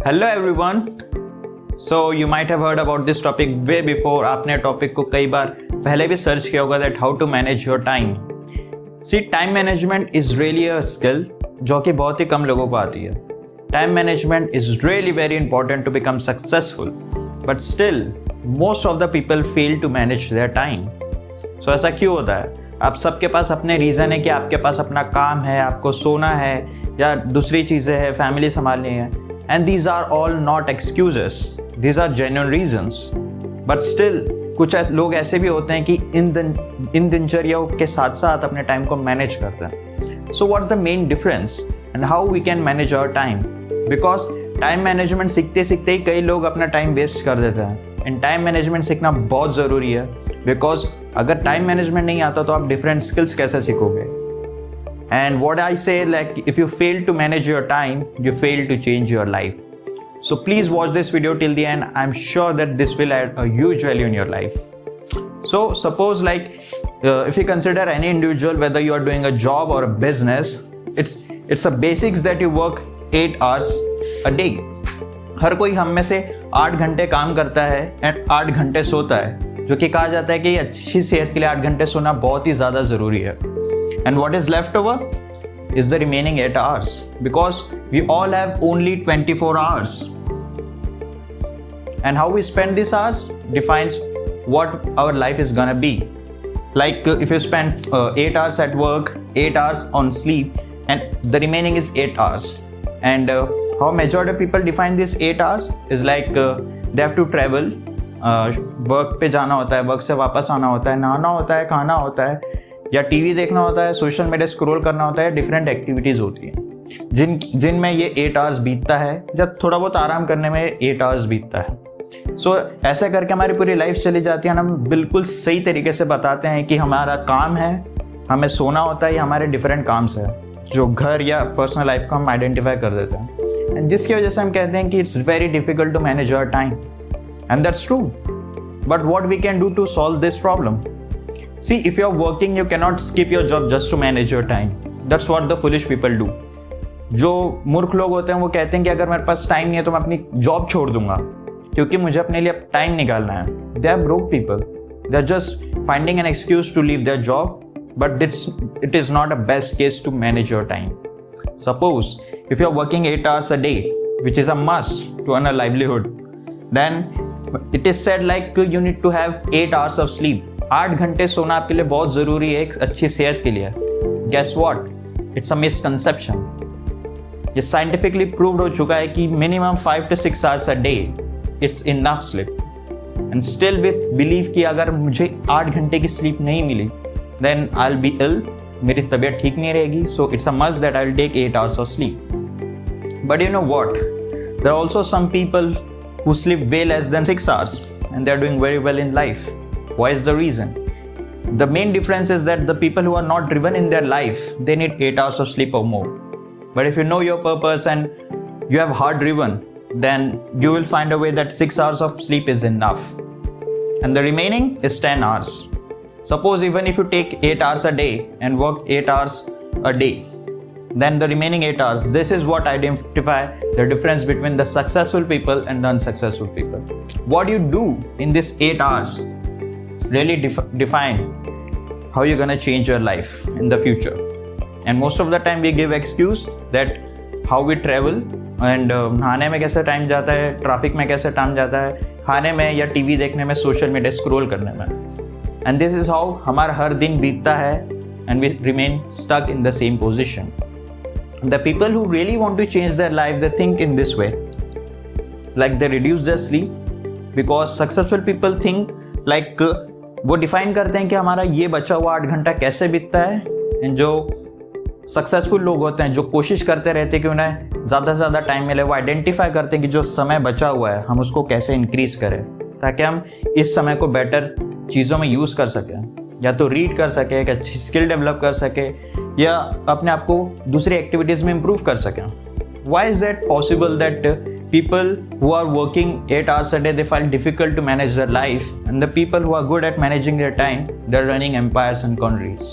Hello everyone. So you might have heard about this topic way before. आपने topic को कई बार पहले भी सर्च किया होगा that how to manage your time. See, time management is really a skill जो कि बहुत ही कम लोगों को आती है। Time management is really very important to become successful, but still most of the people fail to manage their time. So ऐसा क्यों होता है? आप सबके पास अपने रीज़न है कि आपके पास अपना काम है, आपको सोना है या दूसरी चीज़ें हैं, फैमिली संभालनी है। And these are all not excuses, these are genuine reasons. But still कुछ लोग ऐसे भी होते हैं कि इन दिनचर्याओं के साथ साथ अपने टाइम को मैनेज करते हैं। So what's the main difference and how we can manage our time? Because time management सीखते सीखते ही कई लोग अपना टाइम वेस्ट कर देते हैं। एंड टाइम मैनेजमेंट सीखना बहुत ज़रूरी है, बिकॉज अगर टाइम मैनेजमेंट नहीं आता तो आप डिफरेंट स्किल्स कैसे सीखोगे? And what I say, like, if you fail to manage your time, you fail to change your life. So please watch this video till the end. I'm sure that this will add a huge value in your life. So suppose if you consider any individual, whether you are doing a job or a business, it's a basics that you work 8 hours a day. हर कोई हम में से 8 घंटे काम करता है and 8 घंटे सोता है, जो कि कहा जाता है कि अच्छी सेहत के लिए 8 घंटे सोना बहुत ही ज़्यादा ज़रूरी है। And what is left over is the remaining 8 hours, because we all have only 24 hours. And how we spend these hours defines what our life is gonna be. Like if you spend 8 hours at work, 8 hours on sleep, and the remaining is 8 hours. And how majority of people define this 8 hours is like they have to travel. Work पे जाना होता है, work से वापस आना होता है, नहाना होता है, खाना होता है, या टीवी देखना होता है, सोशल मीडिया स्क्रॉल करना होता है। डिफरेंट एक्टिविटीज़ होती हैं जिनमें ये 8 आवर्स बीतता है, जब थोड़ा बहुत आराम करने में 8 आवर्स बीतता है। सो ऐसे करके हमारी पूरी लाइफ चली जाती है। हम बिल्कुल सही तरीके से बताते हैं कि हमारा काम है, हमें सोना होता है, या हमारे डिफरेंट काम्स है जो घर या पर्सनल लाइफ को हम आइडेंटिफाई कर देते हैं, एंड जिसकी वजह से हम कहते हैं कि it's very difficult to manage your time. And that's true, but what we can do to solve this problem? See, if you're working, you cannot skip your job just to manage your time. That's what the foolish people do. जो मूर्ख लोग होते हैं वो कहते हैं कि अगर मेरे पास टाइम नहीं है तो मैं अपनी जॉब छोड़ दूंगा क्योंकि मुझे अपने लिए अब टाइम निकालना है। They are broke people. They are just finding an excuse to leave their job, but it is not a best case to manage your time. Suppose if you're working 8 hours a day, which is a must to earn a livelihood, then it is said like you need to have 8 hours of sleep. 8 घंटे सोना आपके लिए बहुत ज़रूरी है एक अच्छी सेहत के लिए। Guess what? It's a misconception. ये साइंटिफिकली प्रूव्ड हो चुका है कि minimum 5 to 6 hours a day it's enough sleep. And still with belief कि अगर मुझे 8 घंटे की स्लीप नहीं मिली then I'll be ill, मेरी तबीयत ठीक नहीं रहेगी, so it's a must that I'll take 8 hours of sleep. But you know what? There are also some people who sleep way less than 6 hours and they're doing very well in life. Why is the reason? The main difference is that the people who are not driven in their life, they need 8 hours of sleep or more. But if you know your purpose and you have hard driven, then you will find a way that 6 hours of sleep is enough. And the remaining is 10 hours. Suppose even if you take 8 hours a day and work 8 hours a day, then the remaining 8 hours, this is what identify the difference between the successful people and the unsuccessful people. What you do in this 8 hours really define how you're gonna change your life in the future. And most of the time we give excuse that how we travel and नहाने में कैसे time जाता है, traffic में कैसे time जाता है, खाने में या टीवी देखने में, सोशल मीडिया स्क्रॉल करने में। And this is how हमारा हर दिन बीतता है and we remain stuck in the same position. The people who really want to change their life, they think in this way, like they reduce their sleep, because successful people think like वो define करते हैं कि हमारा ये बचा हुआ 8 घंटा कैसे बीतता है। एंड जो सक्सेसफुल लोग होते हैं, जो कोशिश करते रहते हैं कि उन्हें ज़्यादा से ज़्यादा टाइम मिले, वो आइडेंटिफाई करते हैं कि जो समय बचा हुआ है हम उसको कैसे इंक्रीज करें ताकि हम इस समय को बेटर चीज़ों में यूज़ कर सकें, या तो रीड कर सकें, एक अच्छी स्किल डेवलप कर सकें, या अपने आप को दूसरी एक्टिविटीज़ में इम्प्रूव कर सकें। Why is that possible that people who are working 8 hours a day, they find difficult to manage their life, and the people who are good at managing their time, they're running empires and countries.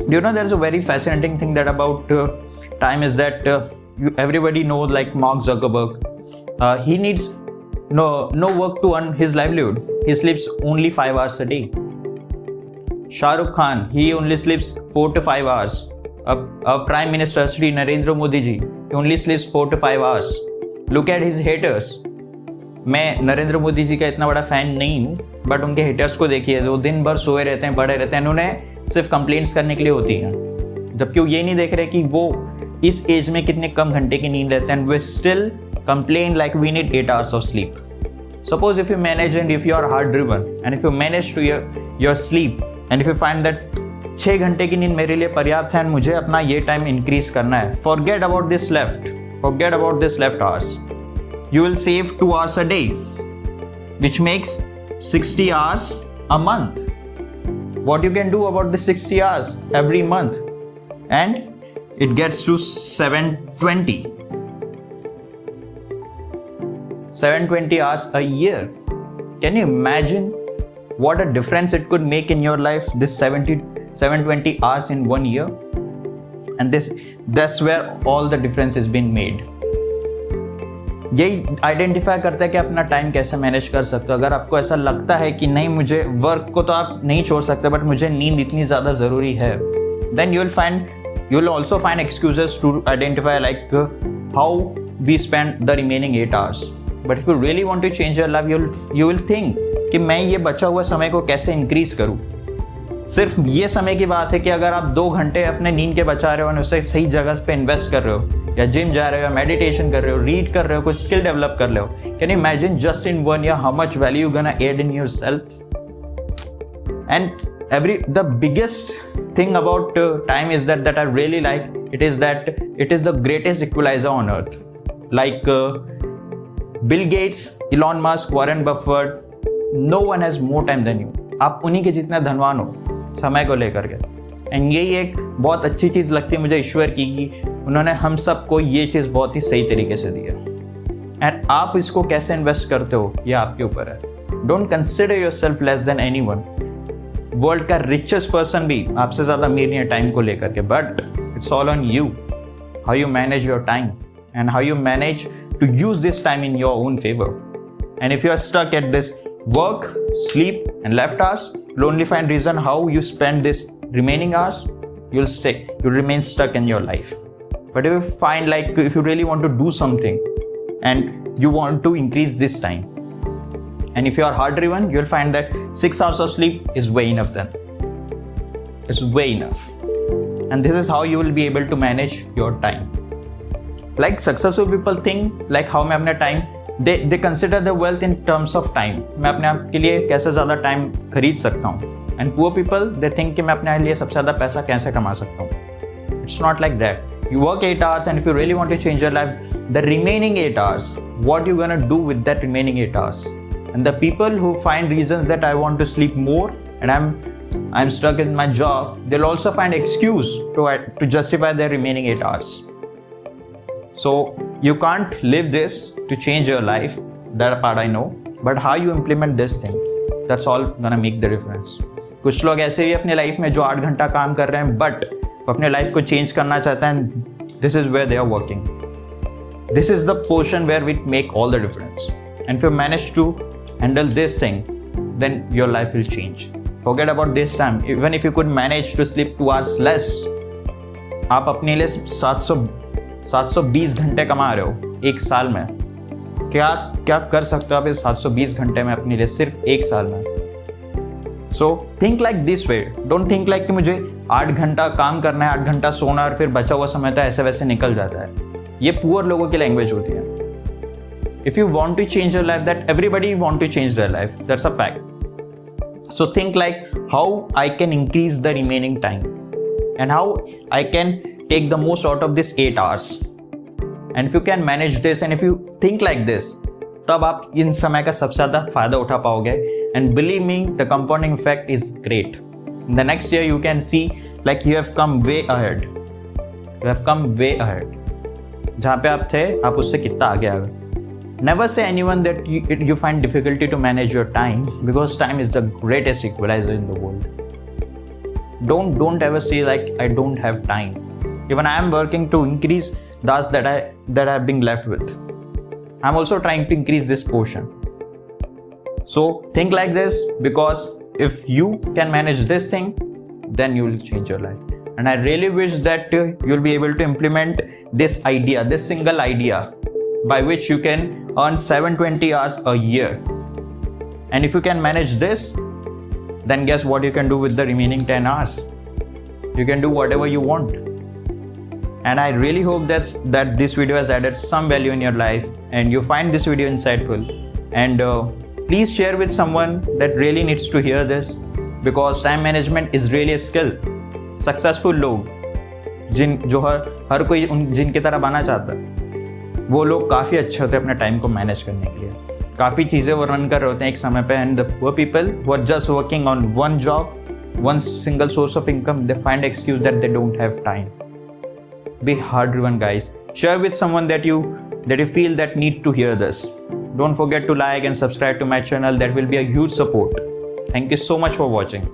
Do you know there's a very fascinating thing that about time is that everybody knows like Mark Zuckerberg. He needs no work to earn his livelihood. He sleeps only 5 hours a day. Shah Rukh Khan, he only sleeps 4 to 5 hours. Our Prime Minister Shri Narendra Modi ji, he only sleeps 4 to 5 hours. Look at his haters. मैं नरेंद्र मोदी जी का इतना बड़ा fan नहीं हूँ, but उनके haters को देखिए, वो दिन भर सोए रहते हैं, पड़े रहते हैं, उन्होंने सिर्फ कंप्लेंट्स करने के लिए होती हैं, जबकि वो ये नहीं देख रहे कि वो इस एज में कितने कम घंटे की नींद लेते हैं. वे still complain like we need 8 hours of sleep. Suppose if you manage and if you are hard driven and if you manage to your sleep and if you find that 6 घंटे की नींद मेरे लिए पर्याप्त है and मुझे अपना ये टाइम इंक्रीज करना है, forget about this left hours. You will save 2 hours a day, which makes 60 hours a month. What you can do about the 60 hours every month, and it gets to 720 hours a year. Can you imagine what a difference it could make in your life, this 720 hours in 1 year? And that's where all the difference has been made. यही identify करता है कि अपना time कैसे manage कर सकते हो. अगर आपको ऐसा लगता है कि नहीं, मुझे वर्क को तो आप नहीं छोड़ सकते, बट मुझे नींद इतनी ज़्यादा ज़रूरी है, then you will also find excuses to identify like how we spend the remaining 8 hours. But if you really want to change your life, you will think कि मैं ये बचा हुआ समय को कैसे इंक्रीज करूँ. सिर्फ ये समय की बात है कि अगर आप 2 घंटे अपने नींद के बचा रहे हो और उसे सही जगह पे इन्वेस्ट कर रहे हो, या जिम जा रहे हो, या मेडिटेशन कर रहे हो, रीड कर रहे हो, कोई स्किल डेवलप कर रहे हो, can you imagine just in 1 year how much value you're gonna add in yourself? And the biggest thing about time is that I really like it is that it is the greatest equalizer on earth. Like Bill Gates, Elon Musk, Warren Buffett, no one has more time than you. आप उन्हीं के जितने धनवान हो समय को लेकर के. एंड यही एक बहुत अच्छी चीज़ लगती है मुझे ईश्वर की, कि उन्होंने हम सबको ये चीज़ बहुत ही सही तरीके से दी है. एंड आप इसको कैसे इन्वेस्ट करते हो ये आपके ऊपर है. Don't consider your self less than any one. World का रिचेस्ट पर्सन भी आपसे ज़्यादा अमीर नहीं है टाइम को लेकर के, but it's all on you, how you manage your time and how you manage to use this time in your own favor. And if you are stuck at this work, sleep and left hours, you'll only find reason how you spend this remaining hours. You'll remain stuck in your life. But if you find like if you really want to do something and you want to increase this time, and if you are hard driven, you'll find that 6 hours of sleep is way enough then. It's way enough. And this is how you will be able to manage your time. Like successful people think like how मैं अपना time they consider the wealth in terms of time. मैं अपने आप के लिए कैसे ज़्यादा time खरीद सकता हूँ. And poor people they think कि मैं अपने लिए सबसे ज़्यादा पैसा कैसे कमा सकता हूँ. It's not like that. You work 8 hours and if you really want to change your life, the remaining 8 hours, what you gonna do with that remaining 8 hours? And the people who find reasons that I want to sleep more and I'm stuck in my job, they'll also find excuse to justify their remaining 8 hours. So you can't live this to change your life, that part I know, but how you implement this thing, that's all gonna make the difference. कुछ लोग ऐसे भी अपने life में जो 8 घंटा काम कर रहे हैं बट अपने लाइफ को चेंज करना चाहते हैं, this is where they are working. This is the portion where we make all the difference. And if you manage to handle this thing, then your life will change. Forget about this time. Even if you could manage to sleep 2 hours less, आप अपने लिए 720 घंटे कमा रहे हो एक साल में. क्या कर सकते हो आप इस 720 घंटे में अपने लिए सिर्फ एक साल में. सो think like this way. Don't think like कि मुझे 8 घंटा काम करना है, 8 घंटा सोना और फिर बचा हुआ समय तो ऐसे वैसे निकल जाता है. ये पुअर लोगों की लैंग्वेज होती है. If you want to change your life, that everybody want to change their life, that's a fact. So think like how I can increase the remaining time and how I can take the most out of this 8 hours. And if you can manage this and if you think like this, तब आप इन समय का सबसे ज़्यादा फायदा उठा पाओगे. And believe me, the compounding effect is great. In the next year, you can see like you have come way ahead. You have come way ahead. जहाँ पे आप थे, आप उससे कितना आगे आ गए. Never say anyone that you find difficulty to manage your time, because time is the greatest equalizer in the world. Don't ever say like I don't have time. Even I am working to increase tasks that I've been left with. I'm also trying to increase this portion. So think like this, because if you can manage this thing, then you will change your life. And I really wish that you'll be able to implement this idea, this single idea, by which you can earn 720 hours a year. And if you can manage this, then guess what you can do with the remaining 10 hours? You can do whatever you want. And I really hope that this video has added some value in your life and you find this video insightful. And please share with someone that really needs to hear this, because time management is really a skill. Successful लोग जो हर कोई जिनकी तरह बनना चाहता है, वो लोग काफ़ी अच्छे होते हैं अपने टाइम को मैनेज करने के लिए. काफ़ी चीज़ें वो रन कर रहे होते हैं एक समय पे. And the poor people who are just working on one job, one single source of income, they find excuse that they don't have time. Be hard driven, guys. Share with someone that you feel that need to hear this. Don't forget to like and subscribe to my channel. That will be a huge support. Thank you so much for watching.